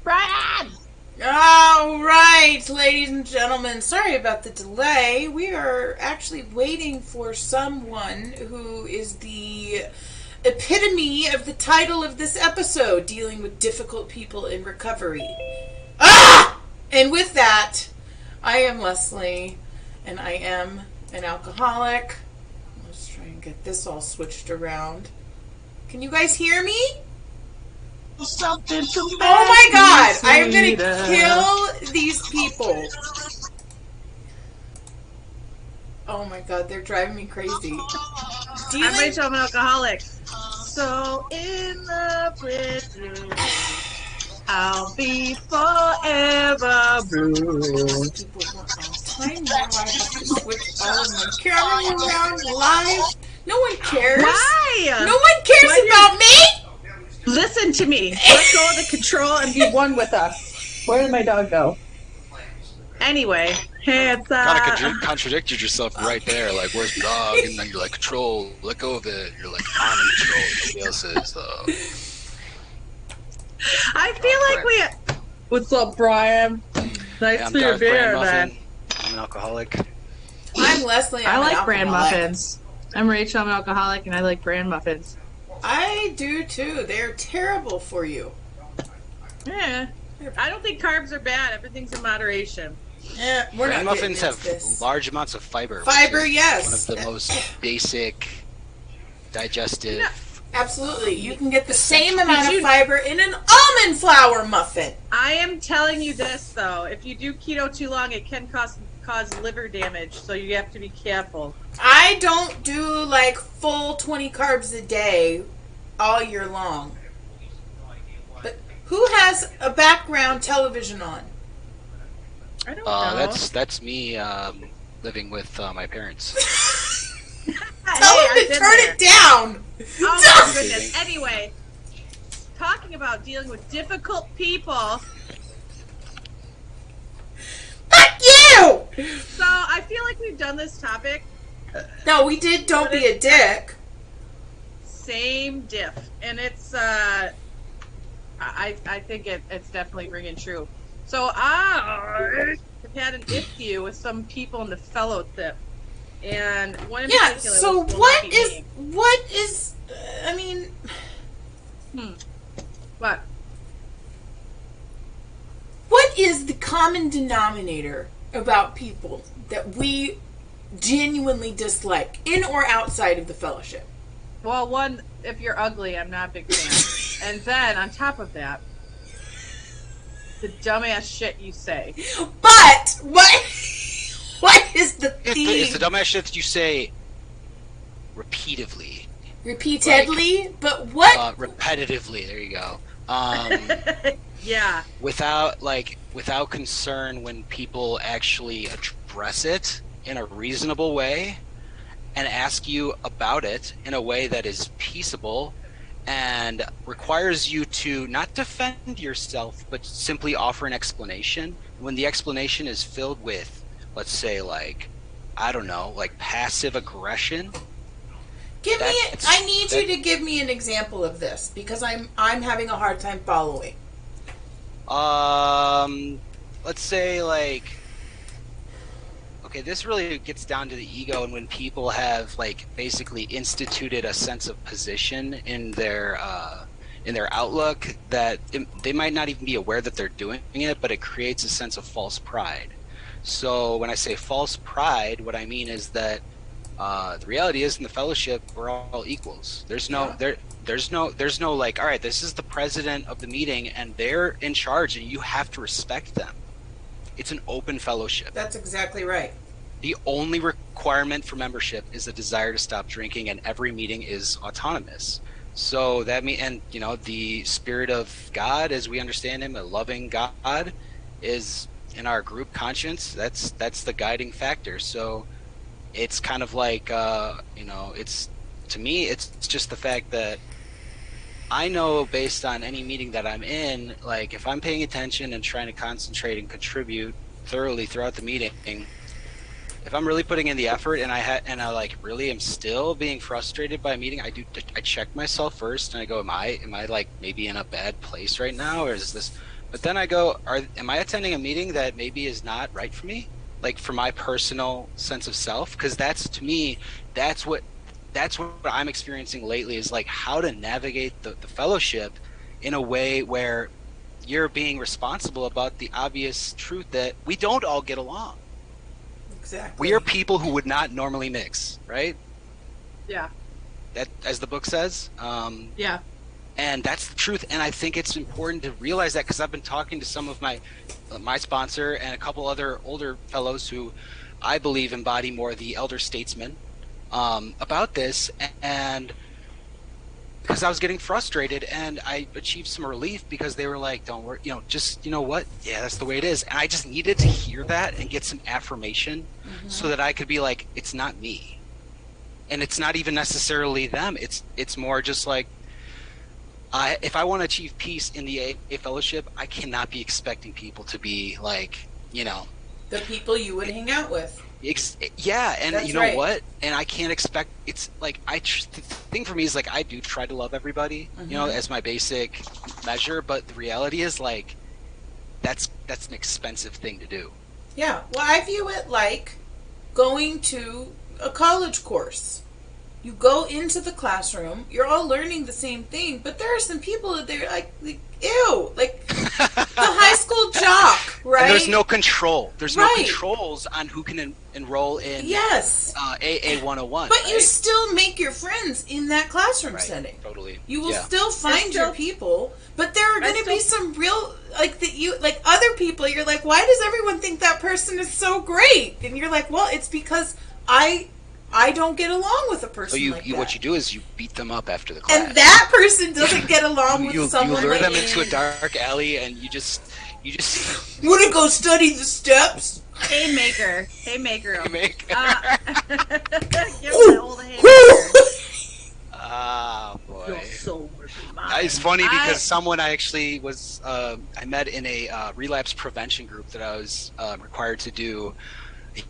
Brian! All right, ladies and gentlemen, sorry about the delay. We are actually waiting for someone who is the epitome of the title of this episode, dealing with difficult people in recovery. Ah! And with that, I am Leslie, and I am an alcoholic. Let's try and get this all switched around. Can you guys hear me? Something to Oh my god! I am gonna kill these people. Oh my god, they're driving me crazy. I'm Rachel, I'm an alcoholic. So in love with you, I'll be forever blue. People want all time. Now I have to switch all of my cameras around live. No one cares. Why? No one cares about me! Listen to me. Let go of the control and be one with us. Where did my dog go? Anyway, hey, it's kind of contradicted yourself right there. Like, where's the dog? And then you're like, control, let go of it. You're like, I'm in control. Nobody else is. I feel like we. What's up, Brian? Nice to your beer, man. I'm an alcoholic. I'm Leslie. I like bran muffins. I'm Rachel. I'm an alcoholic, and I like bran muffins. I do too. They're terrible for you. Yeah. I don't think carbs are bad. Everything's in moderation. Yeah, we're Bran not muffins have this. large amounts of fiber. Fiber, yes. One of the most basic digestive. Yeah, absolutely. You can get the same amount of fiber in an almond flour muffin. I am telling you this, though. If you do keto too long, it can cause liver damage, so you have to be careful. I don't do like full 20 carbs a day all year long. But who has a background television on? I don't know. That's me living with my parents. Tell them to turn it down. Oh my goodness. Anyway, talking about dealing with difficult people. Fuck you! So I feel like we've done this topic. No, we did. Don't be a dick. Same diff, and it's I think it's definitely ringing true. So I have had an issue with some people in the fellowship, and one in particular. So what is? I mean, what? What is the common denominator about people that we genuinely dislike, in or outside of the fellowship? Well, one, if you're ugly, I'm not a big fan. And then, on top of that, the dumbass shit you say. But, what is the theme? It's the dumbass shit that you say repeatedly. Repeatedly? But what? Repetitively, there you go. Yeah. Without concern when people actually address it in a reasonable way and ask you about it in a way that is peaceable and requires you to not defend yourself but simply offer an explanation. When the explanation is filled with, let's say, like, I don't know, like passive aggression. I need you to give me an example of this because I'm having a hard time following. Let's say, like, okay, this really gets down to the ego, and when people have, like, basically instituted a sense of position in their outlook that they might not even be aware that they're doing it, but it creates a sense of false pride. So when I say false pride, what I mean is that the reality is in the fellowship we're all equals. There's no like, all right, this is the president of the meeting and they're in charge and you have to respect them. It's an open fellowship. That's exactly right. The only requirement for membership is a desire to stop drinking, and every meeting is autonomous. So that and the spirit of God, as we understand him, a loving God, is in our group conscience. That's the guiding factor. So it's kind of like it's, to me, it's just the fact that I know based on any meeting that I'm in, like if I'm paying attention and trying to concentrate and contribute thoroughly throughout the meeting, if I'm really putting in the effort and I like really am still being frustrated by a meeting, I check myself first and I go, am I like maybe in a bad place right now, or is this But then I go, am I attending a meeting that maybe is not right for me? Like for my personal sense of self? Because that's, to me, that's what I'm experiencing lately, is like how to navigate the fellowship in a way where you're being responsible about the obvious truth that we don't all get along. Exactly. We are people who would not normally mix, right? Yeah. That, as the book says. Yeah. And that's the truth. And I think it's important to realize that, because I've been talking to some of my sponsor and a couple other older fellows who I believe embody more the elder statesmen about this. And because I was getting frustrated, and I achieved some relief because they were like, don't worry, just, you know what? Yeah, that's the way it is. And I just needed to hear that and get some affirmation so that I could be like, it's not me. And it's not even necessarily them. It's more just like, if I want to achieve peace in the AA fellowship, I cannot be expecting people to be like, the people you would hang out with. Yeah, and That's you know right. what? And I can't expect. It's like the thing for me is like I do try to love everybody, as my basic measure. But the reality is like that's an expensive thing to do. Yeah. Well, I view it like going to a college course. You go into the classroom, you're all learning the same thing, but there are some people that they're like ew, like the high school jock, right? And there's no control. There's no Right. controls on who can enroll in Yes. AA 101. But right? you still make your friends in that classroom Right, setting. totally. You will Yeah. still find your people, but there are going to be some real, like, that you, like, other people, you're like, why does everyone think that person is so great? And you're like, well, it's because I don't get along with a person So like that. what you do is you beat them up after the class. And that person doesn't get along with you someone lure like them me. into a dark alley, and you just Want to go study the steps? Haymaker. make. Give him the old haymaker. Ah, boy. Your soul will be mine. It's funny because someone I actually was I met in a relapse prevention group that I was required to do.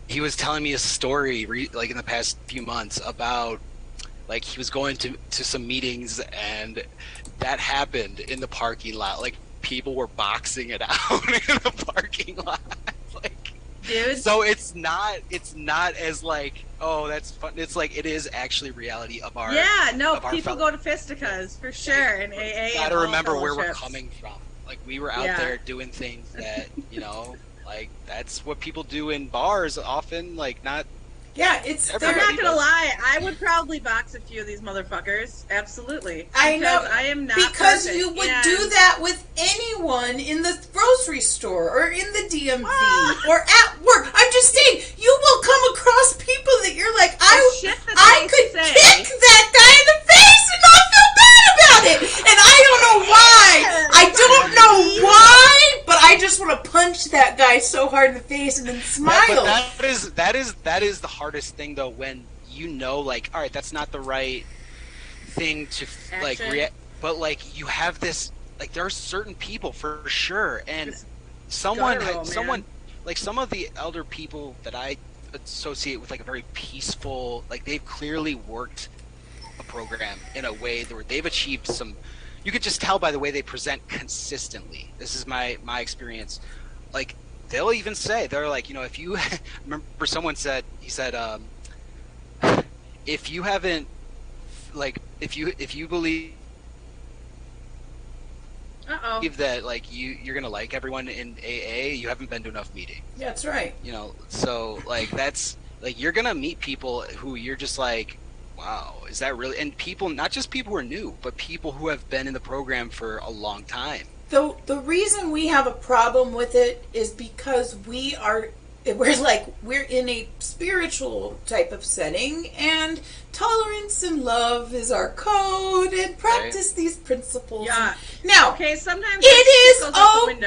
He was telling me a story like in the past few months about like he was going to some meetings, and that happened in the parking lot. Like people were boxing it out in the parking lot. Like, Dude. so it's not as like, oh, that's fun. It's like it is actually reality of our people go to fisticuffs for sure in AA. You gotta remember where we're coming from. Like we were out there doing things that like that's what people do in bars often. Like not. Yeah, it's. I'm not gonna lie. I would probably box a few of these motherfuckers. Absolutely. I know. I am not because perfect, you would do that with anyone in the grocery store or in the DMV or at work. I'm just saying, you will come across people that you're like, I could kick that guy in the face and not feel bad about it. And I don't know why. I don't know why, but I just want to punch that guy so hard in the face and then smile. But that is the hardest thing though, when like, all right, that's not the right thing to like react, but like you have this, like there are certain people for sure, and someone like some of the elder people that I associate with like a very peaceful, like they've clearly worked a program in a way where they've achieved some, you could just tell by the way they present consistently. This is my experience. Like they'll even say, they're like, if you remember someone said, he said, if you haven't, like, if you believe that like you're gonna like everyone in AA, you haven't been to enough meetings. That's right. So like that's like you're gonna meet people who you're just like, wow, is that really? And people, not just people who are new, but people who have been in the program for a long time. The reason we have a problem with it is because we're in a spiritual type of setting, and tolerance and love is our code, and practice these principles. Yeah. Now, okay, sometimes it is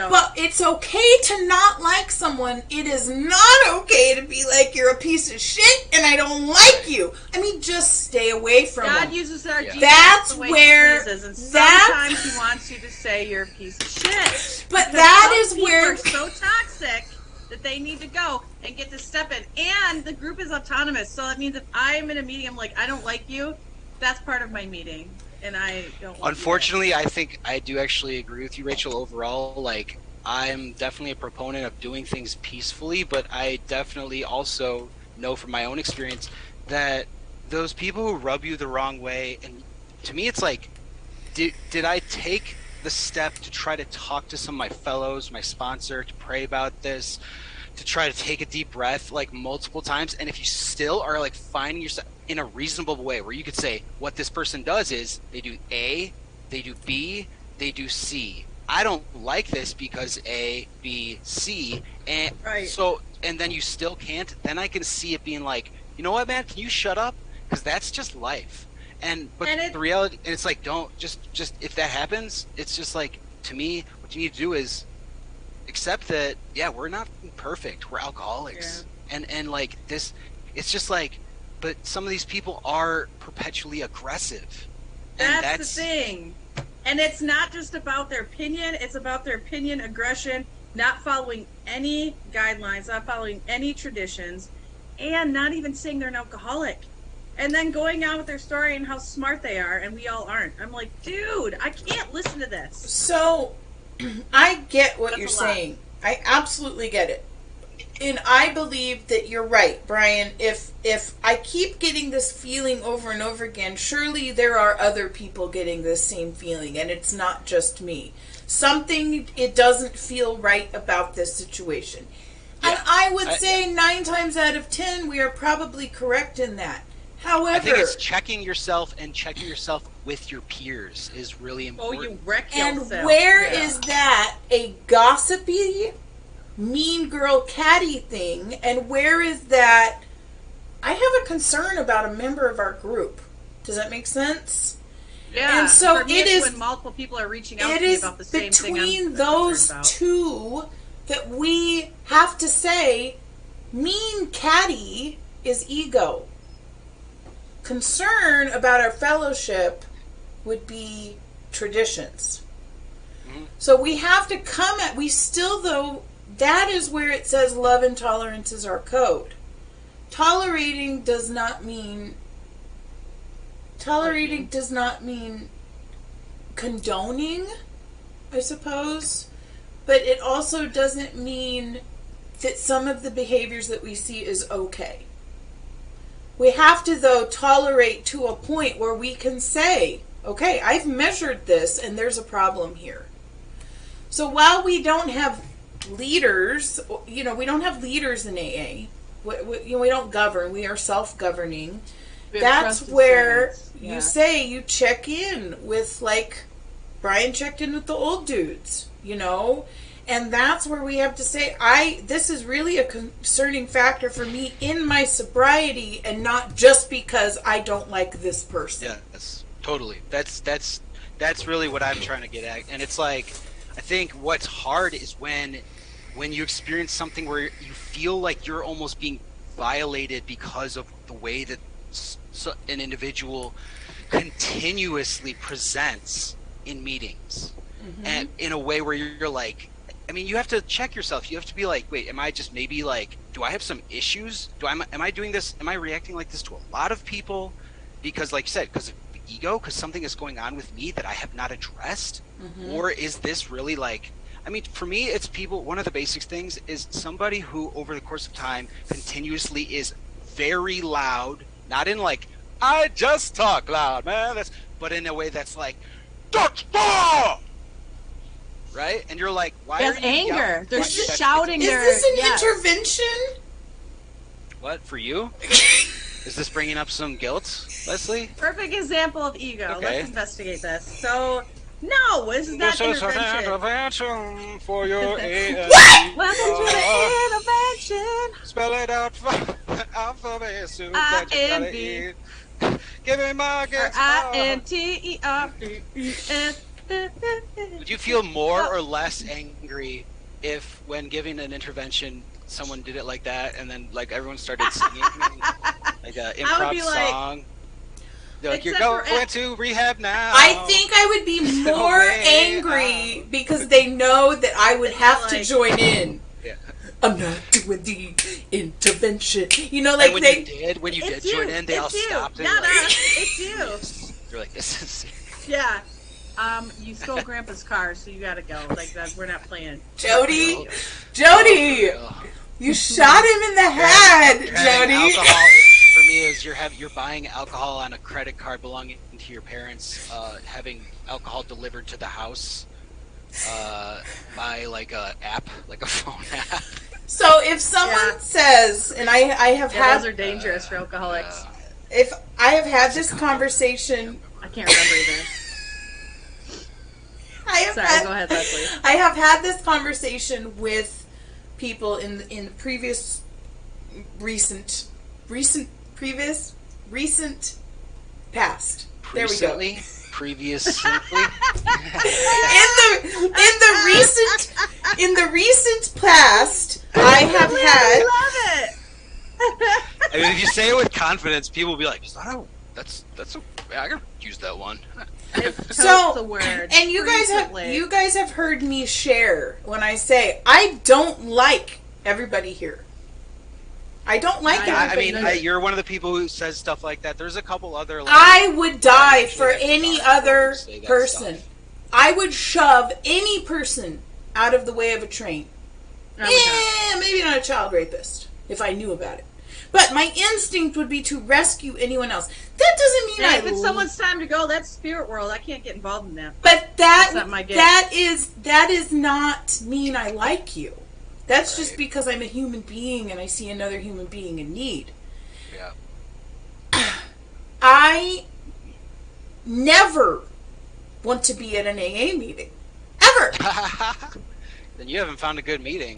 but it's okay to not like someone. It is not okay to be like, you're a piece of shit and I don't like you. I mean, just stay away from God them. uses our Jesus That's the way where he pleases, and sometimes he wants you to say you're a piece of shit. But because that is people where are so toxic that they need to go and get to step in. And the group is autonomous, so that means if I'm in a meeting, I'm like, I don't like you, that's part of my meeting. and I don't want Unfortunately, I think I do actually agree with you, Rachel, overall. Like, I'm definitely a proponent of doing things peacefully, but I definitely also know from my own experience that those people who rub you the wrong way, and to me, it's like, did I take the step to try to talk to some of my fellows, my sponsor, to pray about this, to try to take a deep breath like multiple times? And if you still are like finding yourself in a reasonable way where you could say what this person does is they do A, they do B, they do C. I don't like this because A, B, C, and Right. so, and then you still can't, then I can see it being like, you know what, man, can you shut up? Because that's just life. But the reality, and it's like, don't just if that happens, it's just like, to me, what you need to do is accept that, yeah, we're not perfect, we're alcoholics, and like this, it's just like, but some of these people are perpetually aggressive. That's the thing. And it's not just about their opinion, it's about their opinion, aggression, not following any guidelines, not following any traditions, and not even saying they're an alcoholic. And then going on with their story and how smart they are, and we all aren't. I'm like, dude, I can't listen to this. So, I get what you're saying. I absolutely get it. And I believe that you're right, Brian. If I keep getting this feeling over and over again, surely there are other people getting this same feeling, and it's not just me. Something, it doesn't feel right about this situation. Yeah. And I would say 9 times out of 10, we are probably correct in that. However, I think it's checking yourself with your peers is really important. Oh, you wreck yourself. And where is that a gossipy, mean girl catty thing? And where is that, I have a concern about a member of our group. Does that make sense? Yeah. And so it is when multiple people are reaching out to me about the same thing. Between those two that we have to say, mean catty is ego. Concern about our fellowship would be traditions. Mm-hmm. So we have to we still, though, that is where it says love and tolerance is our code. Tolerating does not mean condoning, I suppose, but it also doesn't mean that some of the behaviors that we see is okay. We have to, though, tolerate to a point where we can say, okay, I've measured this and there's a problem here. So while we don't have leaders, we don't have leaders in AA. We don't govern. We are self-governing. That's where you say you check in with, like, Brian checked in with the old dudes, And that's where we have to say, this is really a concerning factor for me in my sobriety, and not just because I don't like this person. Yes, totally. That's really what I'm trying to get at. And it's like, I think what's hard is when you experience something where you feel like you're almost being violated because of the way that an individual continuously presents in meetings, mm-hmm. and in a way where you're like, I mean, you have to check yourself. You have to be like, wait, am I just maybe like, do I have some issues? Am I doing this? Am I reacting like this to a lot of people? Because, like you said, because of ego, because something is going on with me that I have not addressed? Mm-hmm. Or is this really like, I mean, for me, it's people, one of the basic things is somebody who over the course of time continuously is very loud, not in like, I just talk loud, man, but in a way that's like, that's law! Right? And you're like, why are you anger. Yelling? They're just shouting. Is this an intervention? What, for you? Is this bringing up some guilt, Leslie? Perfect example of ego. Okay. Let's investigate this. So, no, this is not intervention. This is an intervention for your What? Welcome to the intervention. Spell it out for alphabet soup that you gotta eat. Give me my guitar. I-N-T-E-R-E-E-N. Would you feel more or less angry if, when giving an intervention, someone did it like that, and then like everyone started singing like an improv song? They're like, you're going to rehab now. I think I would be more angry because they know that I would have to join in. Yeah. I'm not doing the intervention. Like when you did join in, they all stopped. Not us. It's you. They're like, this is. Yeah. You stole Grandpa's car, so you gotta go. Like that, we're not playing. Jody, Oh, Jody, for real. you shot him in the head, Having Jody. alcohol for me is you're buying alcohol on a credit card belonging to your parents, having alcohol delivered to the house by like a app, like a phone app. So if someone says, and I have had, those are dangerous for alcoholics. if I have had this conversation, I can't remember either. Sorry, go ahead, Leslie. I have had this conversation with people in the previous recent past. There we go. Previously. in the recent past, I have had. I love it. I mean, if you say it with confidence, people will be like, "That's I can use that one." So, the word. And you guys have heard me share when I say I don't like everybody here. I don't like everybody. I mean, you're one of the people who says stuff like that. There's a couple other. Like, I would die for any other person. I would shove any person out of the way of a train. Maybe not a child rapist if I knew about it. But my instinct would be to rescue anyone else. That doesn't mean if it's someone's time to go, that's spirit world. I can't get involved in that. But that is not mean I like you. That's just because I'm a human being and I see another human being in need. Yeah. I never want to be at an AA meeting. Ever. Then you haven't found a good meeting.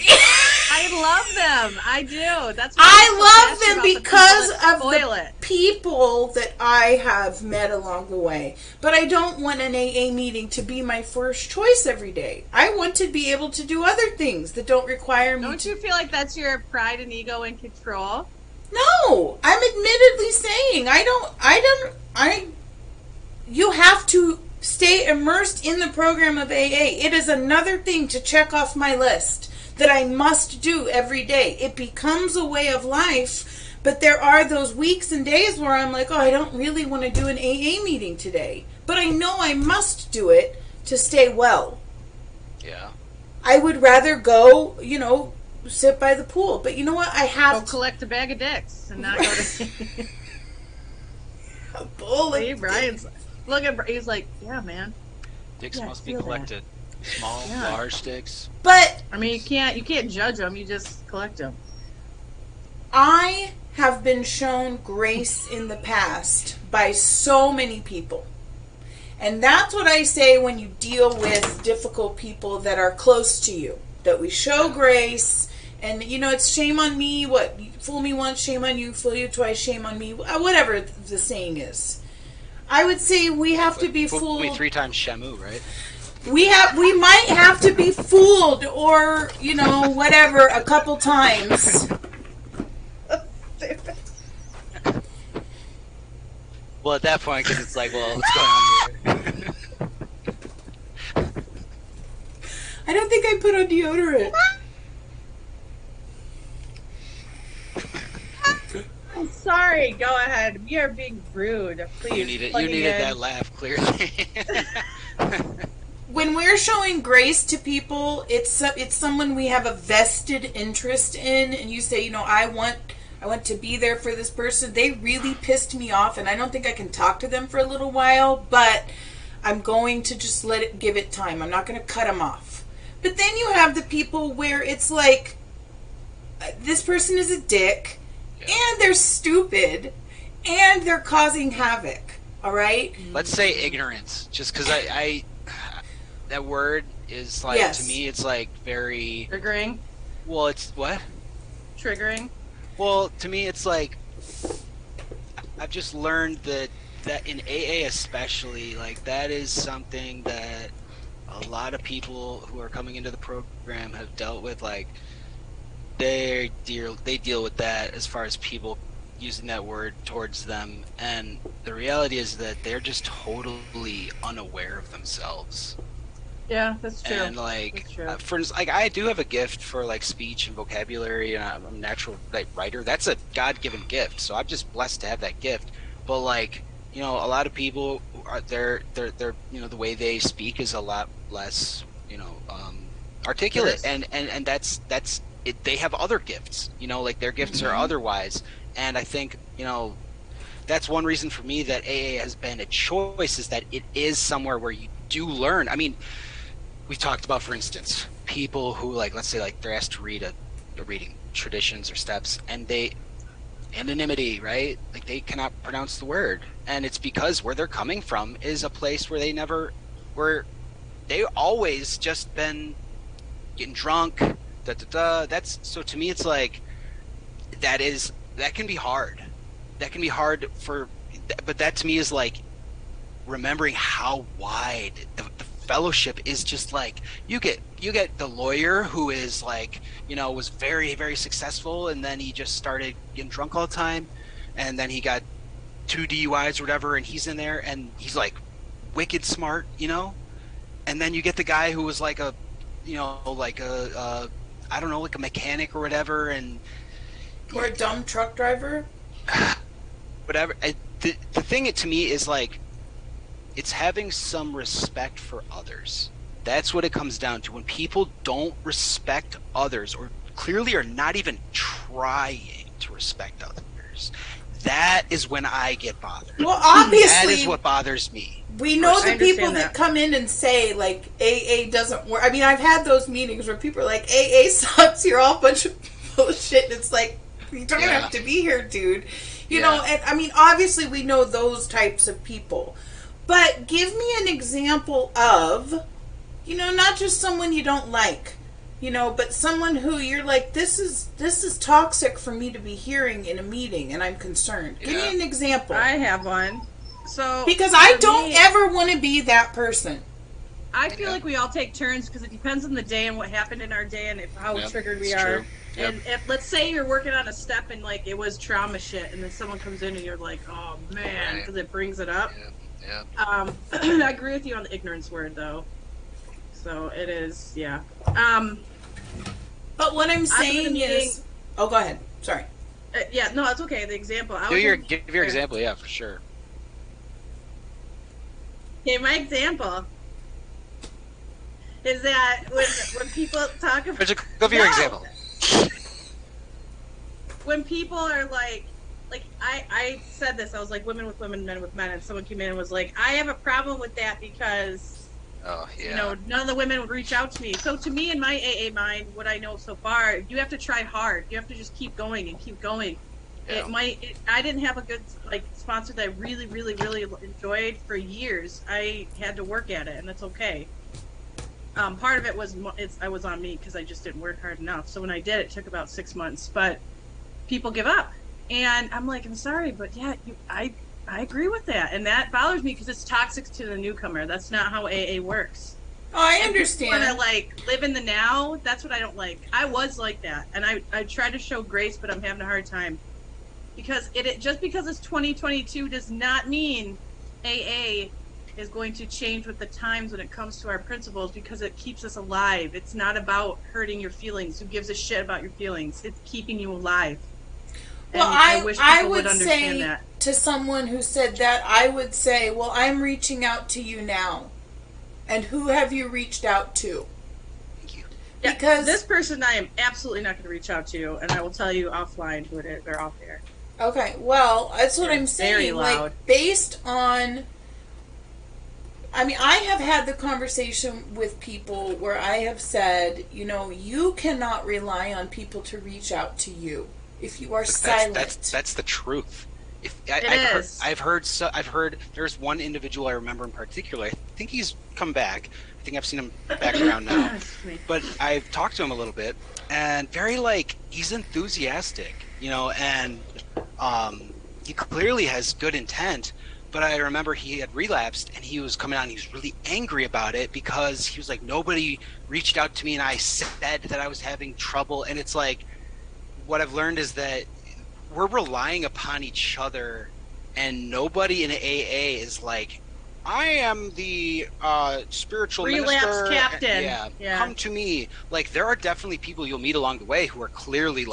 I love them. I do. That's why I love them because of the people that I have met along the way. But I don't want an AA meeting to be my first choice every day. I want to be able to do other things that don't require me. Don't you feel like that's your pride and ego and control? No, I'm admittedly saying you have to stay immersed in the program of AA. It is another thing to check off my list that I must do every day. It becomes a way of life, but there are those weeks and days where I'm like, I don't really want to do an AA meeting today, but I know I must do it to stay well. Yeah. I would rather go, sit by the pool, but you know what? I have to collect a bag of dicks and not go to a bull. See, Brian's he's like, yeah, man. Dicks must be collected. Small, large dicks. But I mean, you can't judge them. You just collect them. I have been shown grace in the past by so many people. And that's what I say when you deal with difficult people that are close to you. That we show grace. And, it's shame on me. What? Fool me once, shame on you. Fool you twice, shame on me. Whatever the saying is. I would say we have to be fooled. Fool me 3 times, Shamu, right? We might have to be fooled or, whatever, a couple times. Well, at that point, because it's like, well, what's going on here? I don't think I put on deodorant. I'm sorry. Go ahead. We are being rude. Please. You needed that laugh, clearly. When we're showing grace to people, it's someone we have a vested interest in, and you say, I want to be there for this person. They really pissed me off, and I don't think I can talk to them for a little while, but I'm going to just give it time. I'm not going to cut them off. But then you have the people where it's like, this person is a dick, and they're stupid, and they're causing havoc. All right? Let's say ignorance, just because I that word is like, to me, it's like very triggering. Well, it's what? Triggering. Well, to me, it's like I've just learned that in AA especially, like that is something that a lot of people who are coming into the program have dealt with. Like they deal with that as far as people using that word towards them, and the reality is that they're just totally unaware of themselves. Yeah, that's true. And for instance, I do have a gift for like speech and vocabulary, and I'm a natural writer. That's a God-given gift, so I'm just blessed to have that gift. But a lot of people they're the way they speak is a lot less articulate, and that's it. They have other gifts, like their gifts are otherwise, and I think that's one reason for me that AA has been a choice, is that it is somewhere where you do learn. I mean, we talked about, for instance, people who, like, let's say, like, they're asked to read a reading, traditions or steps, and anonymity, right? Like, they cannot pronounce the word, and it's because where they're coming from is a place where they always just been getting drunk, That's, so to me, it's like, that can be hard. That can be hard but that to me is like remembering how wide the fellowship is. Just like, you get the lawyer who is like, was very, very successful, and then he just started getting drunk all the time, and then he got 2 DUIs or whatever, and he's in there and he's like wicked smart, and then you get the guy who was like a I don't know, like a mechanic or whatever, or a dumb truck driver, whatever. The thing to me is like, it's having some respect for others. That's what it comes down to. When people don't respect others, or clearly are not even trying to respect others, that is when I get bothered. Well, obviously, that is what bothers me. We know the people that come in and say, like, AA doesn't work. I mean, I've had those meetings where people are like, AA sucks, you're all a bunch of bullshit. And it's like, you don't have to be here, dude. You know, and I mean, obviously we know those types of people. But give me an example of, not just someone you don't like, but someone who you're like, this is toxic for me to be hearing in a meeting, and I'm concerned. Give me an example. I have one. So, because I don't ever want to be that person. I feel like we all take turns, because it depends on the day and what happened in our day and how triggered we are. True. Yep. And if, let's say you're working on a step and like it was trauma shit, and then someone comes in and you're like, oh man, because it brings it up. Yeah. I agree with you on the ignorance word, though. So it is, yeah. But what I'm saying is, oh, go ahead. Sorry. Yeah, no, it's okay. The example. Give your example, yeah, for sure. Okay, my example is that when people talk about... Go for your example. When people are like I said this, I was like, women with women, men with men, and someone came in and was like, I have a problem with that because, none of the women would reach out to me. So to me, in my AA mind, what I know so far, you have to try hard. You have to just keep going and keep going. Yeah. I didn't have a good sponsor that I really, really, really enjoyed for years. I had to work at it, and that's okay. Part of it was I was on me because I just didn't work hard enough. So when I did, it took about 6 months. But people give up, and I'm like, I'm sorry, but yeah, I agree with that, and that bothers me because it's toxic to the newcomer. That's not how AA works. Oh, I understand. Want to live in the now? That's what I don't like. I was like that, and I try to show grace, but I'm having a hard time. Because just because it's 2022 does not mean AA is going to change with the times when it comes to our principles, because it keeps us alive. It's not about hurting your feelings. Who gives a shit about your feelings? It's keeping you alive. And well, I wish people would understand say that. To someone who said that, I would say, well, I'm reaching out to you now. And who have you reached out to? Thank you. Yeah, because this person I am absolutely not going to reach out to, and I will tell you offline who it is. They're off there. Okay, well, that's what I'm saying. Very loud. Like, based on... I mean, I have had the conversation with people where I have said, you cannot rely on people to reach out to you if you are silent. That's the truth. I've heard. There's one individual I remember in particular. I think he's come back. I think I've seen him back around now. But I've talked to him a little bit, and he's enthusiastic, and he clearly has good intent. But I remember he had relapsed, and he was coming out and he was really angry about it because he was like, nobody reached out to me and I said that I was having trouble. And it's like, what I've learned is that we're relying upon each other, and nobody in AA is like, I am the spiritual relapse minister. captain. Yeah, come to me. Like, there are definitely people you'll meet along the way who are clearly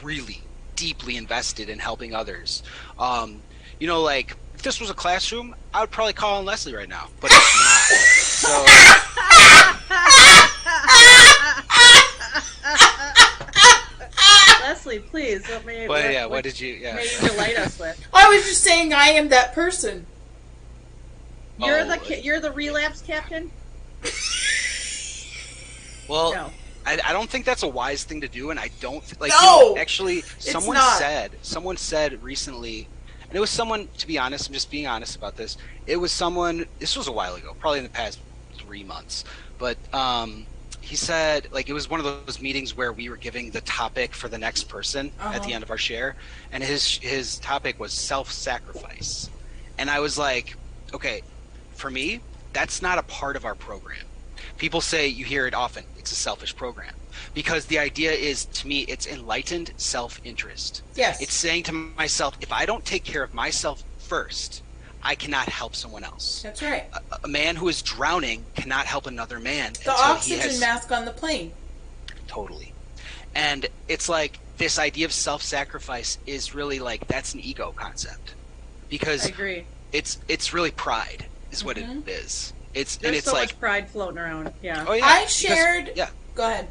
really deeply invested in helping others. if this was a classroom, I would probably call on Leslie right now, but it's not. So Leslie, please let me. but what did you? Yeah. May you delight us with? I was just saying I am that person. You're the relapse captain. Well, No. I don't think that's a wise thing to do, and I don't like. No! Actually, someone said recently, and it was someone. To be honest, I'm just being honest about this. It was someone. This was a while ago, probably in the past 3 months, but he said like it was one of those meetings where we were giving the topic for the next person at the end of our share, and his topic was self-sacrifice, and I was like, okay, for me, that's not a part of our program. People say, you hear it often, it's a selfish program. Because the idea is, to me, it's enlightened self-interest. Yes. It's saying to myself, if I don't take care of myself first, I cannot help someone else. That's right. A man who is drowning cannot help another man. The oxygen mask on the plane. Totally. And it's like, this idea of self-sacrifice is really like, that's an ego concept. Because I agree. It's really pride, is what it is. There's so much pride floating around. Yeah. Oh yeah. I shared. Yeah. Go ahead.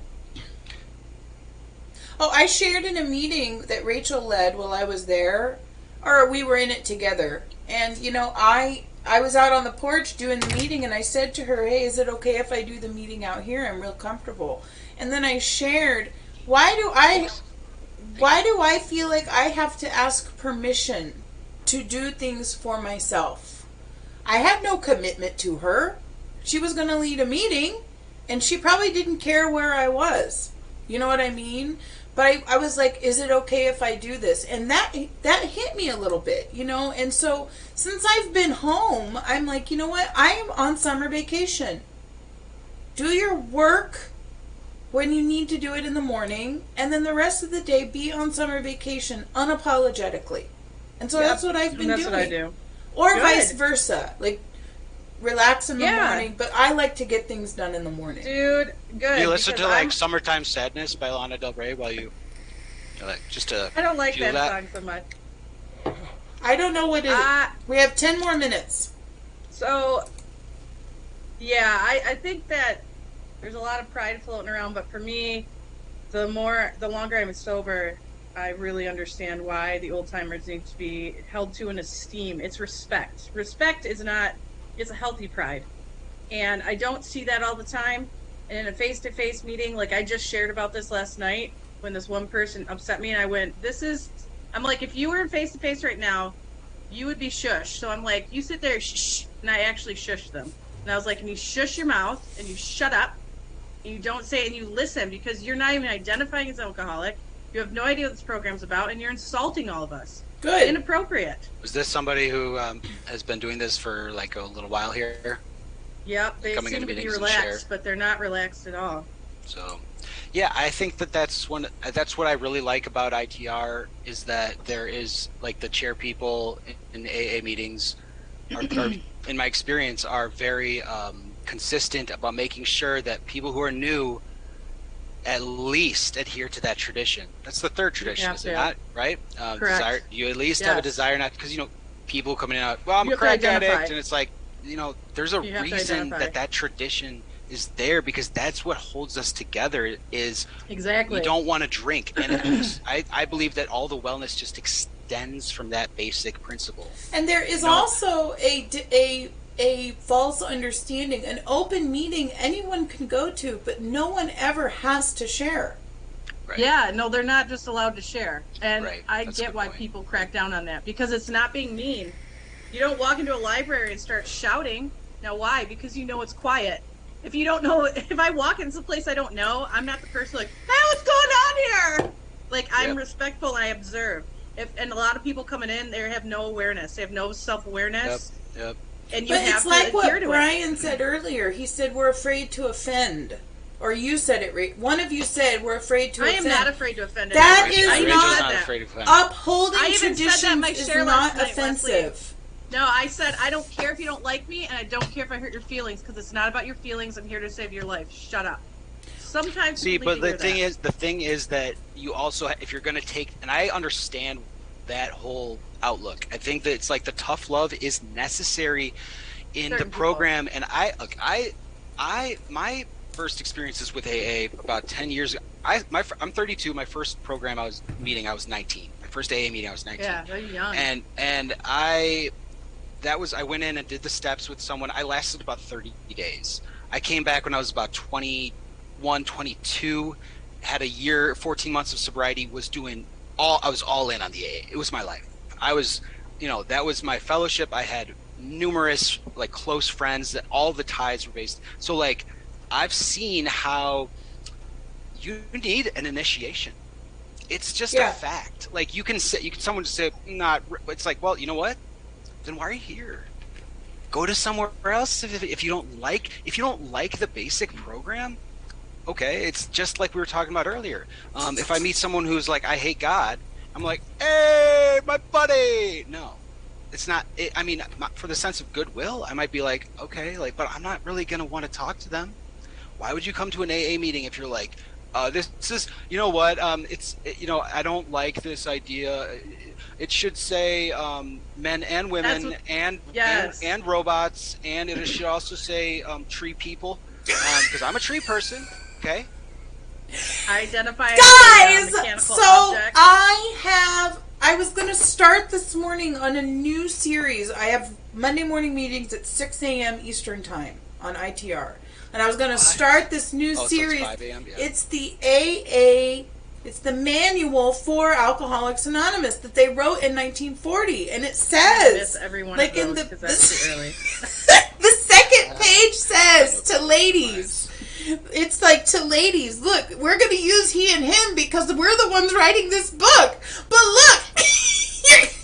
Oh, I shared in a meeting that Rachel led while I was there, or we were in it together. And I was out on the porch doing the meeting, and I said to her, "Hey, is it okay if I do the meeting out here? I'm real comfortable." And then I shared, why do I feel like I have to ask permission to do things for myself? I had no commitment to her. She was going to lead a meeting, and she probably didn't care where I was. You know what I mean? But I was like, is it okay if I do this? And that hit me a little bit, And so since I've been home, I'm like, you know what? I'm on summer vacation. Do your work when you need to do it in the morning, and then the rest of the day be on summer vacation unapologetically. And so that's what I've been doing. That's what I do. Or Good. vice versa. Like, relax in the morning, but I like to get things done in the morning. Dude, good. You listen to like "Summertime Sadness" by Lana Del Rey while you like just to. I don't like that song so much. I don't know what it is. We have 10 more minutes. So, yeah, I think that there's a lot of pride floating around, but for me, the longer I'm sober, I really understand why the old timers need to be held to in esteem. It's respect. Respect is it's a healthy pride. And I don't see that all the time. And in a face-to-face meeting, like I just shared about this last night, when this one person upset me, and I went, I'm like, if you were in face-to-face right now, you would be shushed. So I'm like, you sit there, shh, and I actually shushed them. And I was like, and you shush your mouth, and you shut up, and you don't say it, and you listen, because you're not even identifying as an alcoholic. You have no idea what this program's about, and you're insulting all of us. Good. Inappropriate. Was this somebody who has been doing this for like a little while here? Yep, they seem to be relaxed, but they're not relaxed at all. So, yeah, I think that's what I really like about ITR is that there is like the chair people in AA meetings are in my experience are very consistent about making sure that people who are new at least adhere to that tradition. That's the third tradition, is it not? Right? Correct. You at least have a desire not, because people coming in out, well, I'm a crack addict, and it's like, there's a reason that tradition is there, because that's what holds us together. Is exactly we don't want to drink, and I believe that all the wellness just extends from that basic principle. And there is also a false understanding. An open meeting anyone can go to, but no one ever has to share. Right. Yeah, no, they're not just allowed to share. And I That's get why people crack down on that, because it's not being mean. You don't walk into a library and start shouting. Now, why? Because you know it's quiet. If you don't know, if I walk into a place I don't know, I'm not the person like, hey, what's going on here? Like, I'm respectful and I observe. And a lot of people coming in, they have no awareness. They have no self-awareness. Yep. And you but have it's to like what adhere to Brian said earlier. He said we're afraid to offend. Or you said it, one of you said we're afraid to offend. I am not afraid to offend. That anyone. is not afraid of offend. Upholding I even traditions said that in my is share not last night, offensive. Leslie. No, I said I don't care if you don't like me, and I don't care if I hurt your feelings, because it's not about your feelings. I'm here to save your life. Shut up. Sometimes but the thing is that you also, if you're going to take, and I understand that whole outlook. I think that it's like the tough love is necessary in Certain the program. And my first experiences with AA about 10 years ago. I'm 32. My first program I was 19. My first AA meeting I was 19. Yeah, very young. And I went in and did the steps with someone. I lasted about 30 days. I came back when I was about 21, 22, had a year, 14 months of sobriety, I was all in on the AA. It was my life. I was, that was my fellowship. I had numerous like close friends that all the ties were based. So like, I've seen how you need an initiation. It's just a fact. Like someone just say, not, it's like, well, you know what? Then why are you here? Go to somewhere else if you don't like the basic program. Okay, it's just like we were talking about earlier. If I meet someone who's like, I hate God, I'm like, hey, my buddy. No, it's not. For the sense of goodwill, I might be like, okay, like, but I'm not really gonna want to talk to them. Why would you come to an AA meeting if you're like, this is, you know what? I don't like this idea. It should say men and women and robots, and it should also say tree people, because I'm a tree person. Okay. I identify Guys, as a mechanical so object. I was going to start this morning on a new series. I have Monday morning meetings at 6 a.m. Eastern Time on ITR. And I was going to start this new series. So it's 5 a.m., yeah. It's the AA, it's the manual for Alcoholics Anonymous that they wrote in 1940. And it says, I miss every one like of those, in the, that's too early. the second page says to ladies, it's like, to ladies, look, we're going to use he and him because we're the ones writing this book. But look,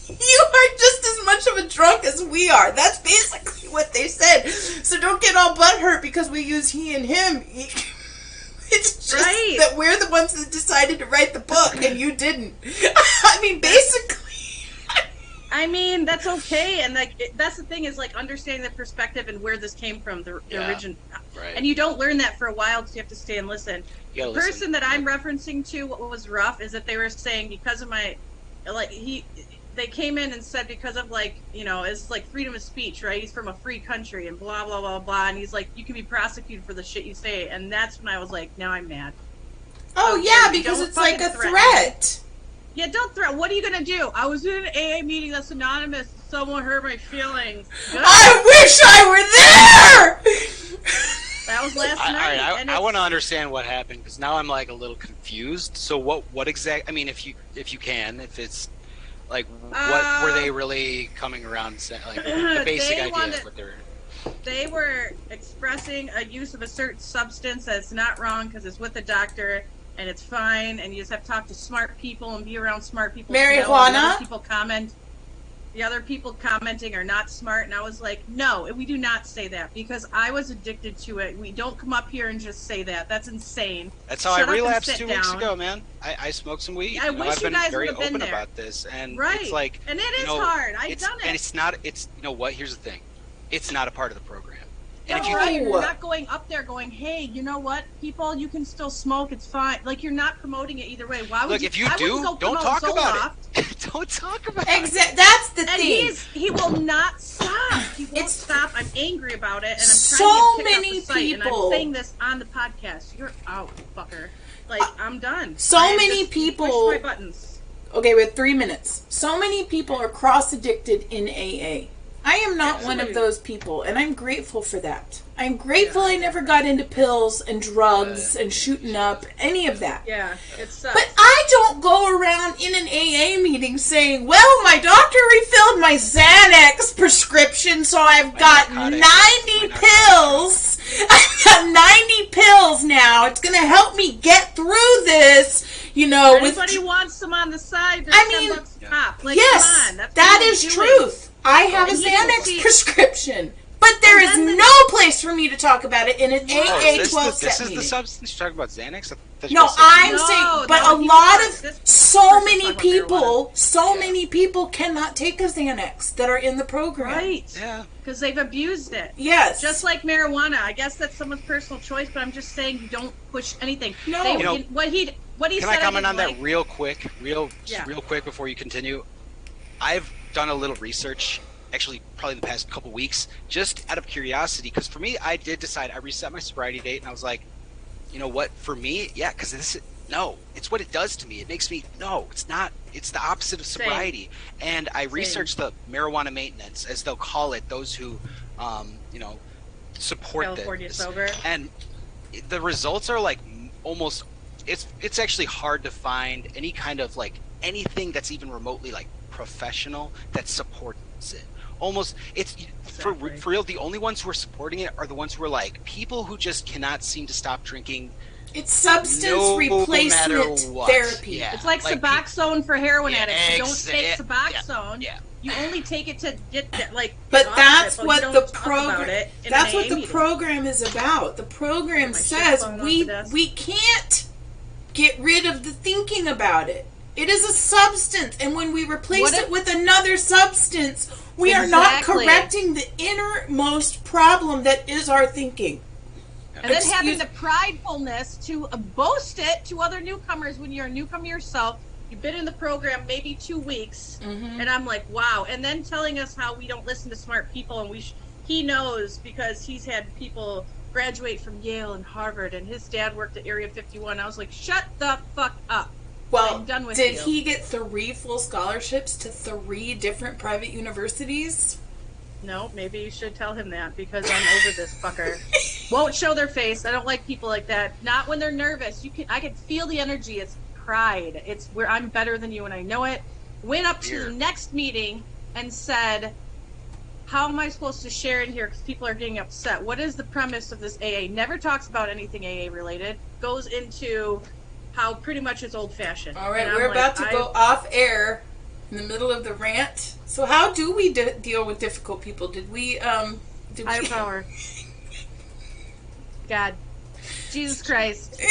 you are just as much of a drunk as we are. That's basically what they said. So don't get all butthurt because we use he and him. It's just that we're the ones that decided to write the book and you didn't. I mean, basically. I mean, that's okay, and like that's the thing is like understanding the perspective and where this came from, the origin. Right. And you don't learn that for a while because you have to stay and listen. The person that I'm referencing to, what was rough is that they were saying because of my, like they came in and said because of like, it's like freedom of speech, right? He's from a free country and blah, blah, blah, blah. And he's like, you can be prosecuted for the shit you say. And that's when I was like, now I'm mad. Oh, yeah, because it's like a threat. Yeah, don't threaten. What are you going to do? I was in an AA meeting that's anonymous. Someone hurt my feelings. Good. I wish I were there! That was last night. All right, I want to understand what happened because now I'm like a little confused. So what exactly? I mean, if it's like, what were they really coming around and saying? Like the basic idea of what they're. They were expressing a use of a certain substance that's not wrong because it's with the doctor and it's fine, and you just have to talk to smart people and be around smart people. Marijuana? The other people commenting are not smart, and I was like, no, we do not say that because I was addicted to it. We don't come up here and just say that. That's insane. That's how I relapsed 2 weeks ago, man. I smoked some weed. I wish you guys would have been there. I've been very open about this, and right. It's like, and it is hard. I've done it, and it's not. It's what? Here's the thing, it's not a part of the program. And you're not going up there going, hey, you know what, people, you can still smoke, it's fine. Like, you're not promoting it either way. Why would if you do, don't talk about it. Don't talk about it. That's the thing. He will not stop. He won't stop. I'm angry about it, and I'm so trying to pick many up the site, people. and I'm saying this on the podcast. You're out, fucker. Like, I'm done. So many people. Push my buttons. Okay, we have 3 minutes. So many people are cross-addicted in AA. I am not one of those people, and I'm grateful for that. I'm grateful I never got into pills and drugs and shooting up, any of that. Yeah, it sucks. But I don't go around in an AA meeting saying, well, my doctor refilled my Xanax prescription, so I've got 90 pills. I've got 90 pills now. It's going to help me get through this, Anybody wants some on the side, there's $10 a pop. Like, yes, come on. that is truth. I have a Xanax prescription, but there is no place for me to talk about it in an AA 12-step meeting. This is the substance you're talking about, Xanax? No, I'm saying, but a lot of, so many people cannot take a Xanax that are in the program. Right. Yeah. Because they've abused it. Yes. Just like marijuana. I guess that's someone's personal choice, but I'm just saying you don't push anything. No. What he can said. I comment on that real quick before you continue? I've done a little research, actually probably the past couple weeks, just out of curiosity. Because for me, I did decide, I reset my sobriety date, and I was like, you know what? For me, yeah, because it's what it does to me. It makes me, no, it's not. It's the opposite of sobriety. And I researched the marijuana maintenance, as they'll call it, those who, support California this. sober. And the results are like almost, it's actually hard to find any kind of like anything that's even remotely like professional that supports it. Almost, it's for real. The only ones who are supporting it are the ones who are like people who just cannot seem to stop drinking. It's substance replacement therapy. Yeah. It's like Suboxone for heroin addicts. You don't take Suboxone. Yeah. You only take it to get that, like. But that's what the program. That's what the program is about. The program says we can't get rid of the thinking about it. It is a substance, and when we replace it with another substance, we are not correcting the innermost problem that is our thinking. And then having the pridefulness to boast it to other newcomers when you're a newcomer yourself. You've been in the program maybe 2 weeks, and I'm like, wow. And then telling us how we don't listen to smart people, and he knows because he's had people graduate from Yale and Harvard, and his dad worked at Area 51. I was like, shut the fuck up. Well, I'm done with did he get 3 full scholarships to 3 different private universities? No, maybe you should tell him that because I'm over this fucker. Won't show their face. I don't like people like that. Not when they're nervous. I can feel the energy. It's pride. It's where I'm better than you and I know it. Went up to the next meeting and said, how am I supposed to share in here because people are getting upset? What is the premise of this AA? Never talks about anything AA related. Goes into how pretty much it's old fashioned. All right, we're about to go off air in the middle of the rant. So how do we deal with difficult people? Did we higher power. God. Jesus Christ.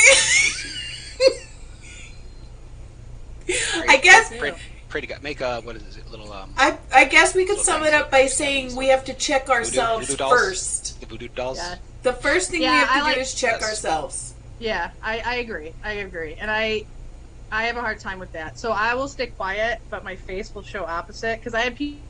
I guess pray to God. Make a what is it? Little I guess we could sum it up by saying we have to check ourselves first. The voodoo dolls. Yeah. The first thing we have to do is check ourselves. Yeah, I agree. And I have a hard time with that. So I will stay quiet, but my face will show opposite because I had people